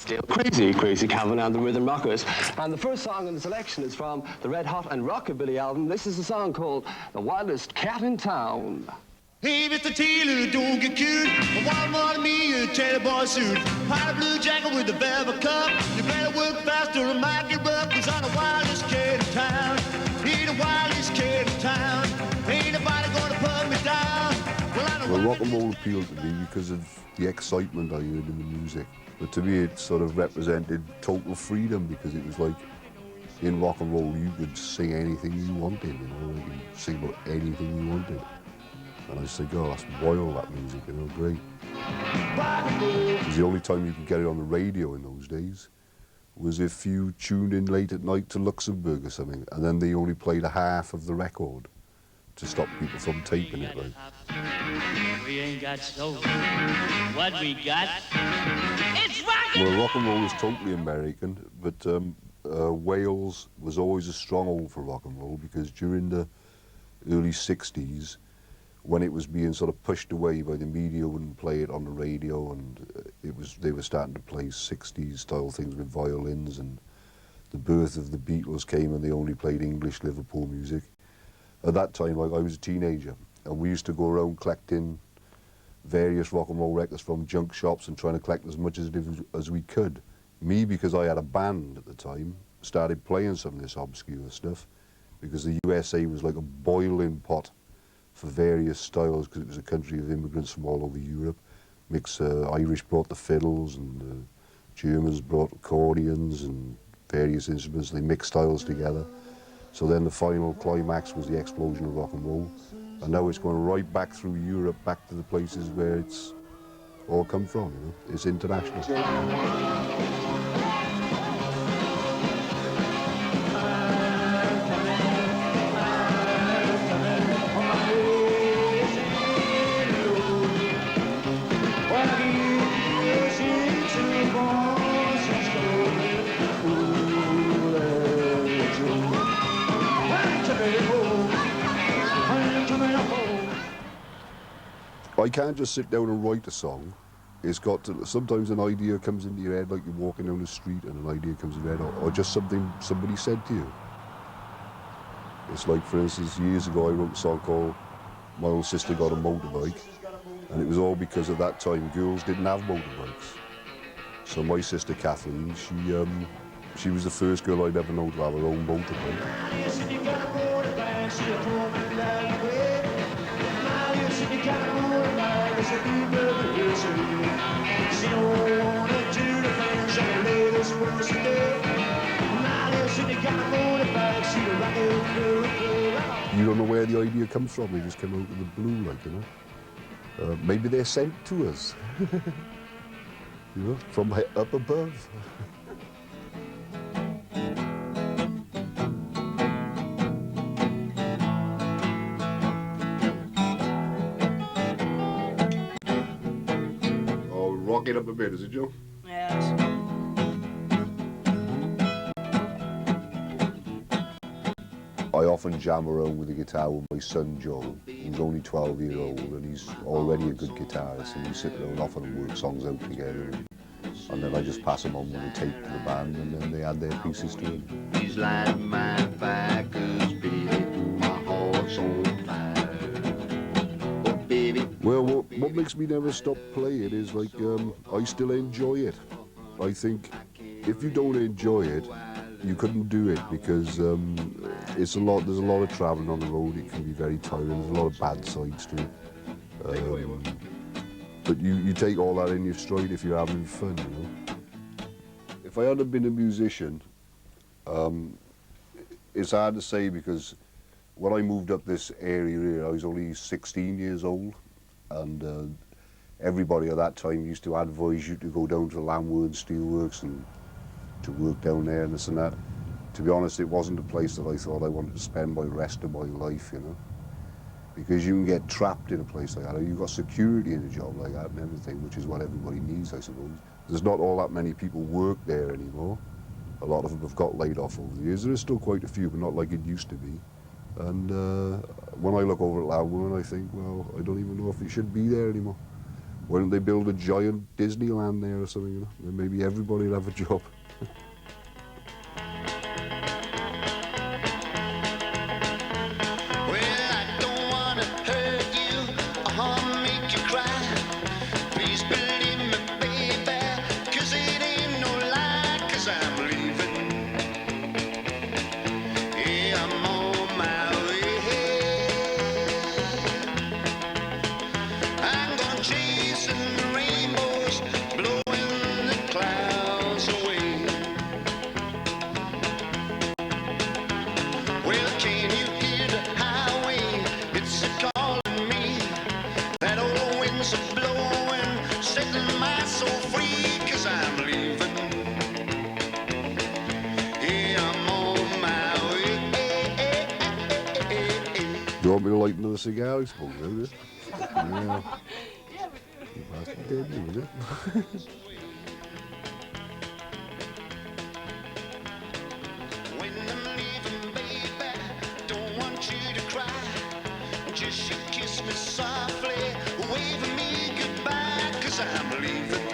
Still crazy, crazy Cavan and the Rhythm Rockers. And the first song in the selection is from the Red Hot and Rockabilly album. This is a song called The Wildest Cat in Town. Hey, Mr. Taylor, don't get cute. One more to me, a teddy boy suit. Hot blue jacket with a velvet cup. You better work faster or might get rough. 'Cause I'm the wildest cat in town. He the wildest cat in town. Ain't nobody gonna put me down. Well, rock and roll appealed to me because of the excitement I heard in the music. But to me, it sort of represented total freedom because it was like, in rock and roll, you could sing anything you wanted, you know, you could sing about anything you wanted. And I just think, oh, that's wild, that music, you know, great. It was the only time you could get it on the radio in those days was if you tuned in late at night to Luxembourg or something, and then they only played a half of the record to stop people from taping it, right? We ain't got soul. What we got? It's rockin'! Well, rock and roll was totally American, but Wales was always a stronghold for rock and roll because during the early 60s, when it was being sort of pushed away by the media, wouldn't play it on the radio, and they were starting to play 60s style things with violins, and the birth of the Beatles came and they only played English Liverpool music. At that time, like, I was a teenager, and we used to go around collecting various rock and roll records from junk shops and trying to collect as much as we could. Me, because I had a band at the time, started playing some of this obscure stuff because the USA was like a boiling pot for various styles because it was a country of immigrants from all over Europe. Irish brought the fiddles and Germans brought accordions and various instruments. They mixed styles together. So then the final climax was the explosion of rock and roll. And now it's going right back through Europe, back to the places where it's all come from, you know. It's international. I can't just sit down and write a song. It's got to, sometimes an idea comes into your head, like you're walking down the street and an idea comes in your head, or just something somebody said to you. It's like, for instance, years ago I wrote a song called My Old Sister Got a Motorbike, and it was all because at that time girls didn't have motorbikes. So my sister Kathleen, she was the first girl I'd ever known to have her own motorbike. You don't know where the idea comes from, they just come out of the blue, like, you know. Maybe they're sent to us, you know, from up above. Oh, rock it up a bit, is it, Joe? Yes. I often jam around with the guitar with my son Joe. He's only 12 years old and he's already a good guitarist, and we sit around often and work songs out together. And then I just pass them on with the tape to the band and then they add their pieces to it. He's like my back is beating, my heart's on fire. Oh, baby. Well, what makes me never stop playing is like, I still enjoy it. I think if you don't enjoy it, you couldn't do it because there's a lot of travelling on the road. It can be very tiring. There's a lot of bad sides to it. But you take all that in your stride if you're having fun, you know. If I hadn't been a musician, it's hard to say because when I moved up this area here, I was only 16 years old, and everybody at that time used to advise you to go down to Landward Steelworks and to work down there and this and that. To be honest, it wasn't a place that I thought I wanted to spend my rest of my life, you know. Because you can get trapped in a place like that. You've got security in a job like that and everything, which is what everybody needs, I suppose. There's not all that many people work there anymore. A lot of them have got laid off over the years. There is still quite a few, but not like it used to be. And when I look over at Landward, I think, well, I don't even know if it should be there anymore. Why don't they build a giant Disneyland there or something, you know? Then maybe everybody will have a job. Well, I don't wanna hurt you or make you cry. Please believe me, baby, 'cause it ain't no lie, 'cause I'm leaving. Yeah, I'm on my way. I'm gonna chase the rainbows, blowing the clouds away. Well, can you hear the highway? It's a-calling me. That old wind's a-blowing, setting my soul free, 'cause I'm leaving. Yeah, I'm on my way. Do you want me to light another cigar? I suppose, do you? Yeah. You bastard did, was it? When I'm leaving, baby, don't want you to cry. Just you kiss me softly, waving me goodbye, 'cause I'm leaving.